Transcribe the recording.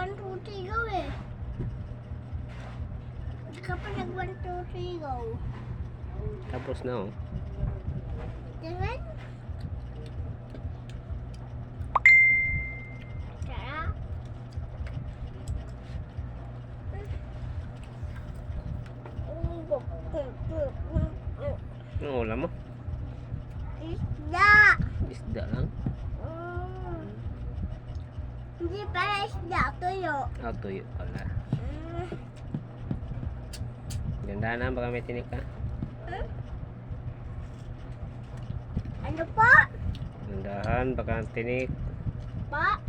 1, 2, 3, go eh. Hindi ka pa nag 1, 2, 3, go. Tapos na oh. Tingnan. Sarap. Anong ulam mo? Isda. Isda lang? Hindi pala isda, tuyo. Ah, tuyo pala. Ganda na, baka may tinik ka. Ano po? Gandahan, baka tinik. Pa?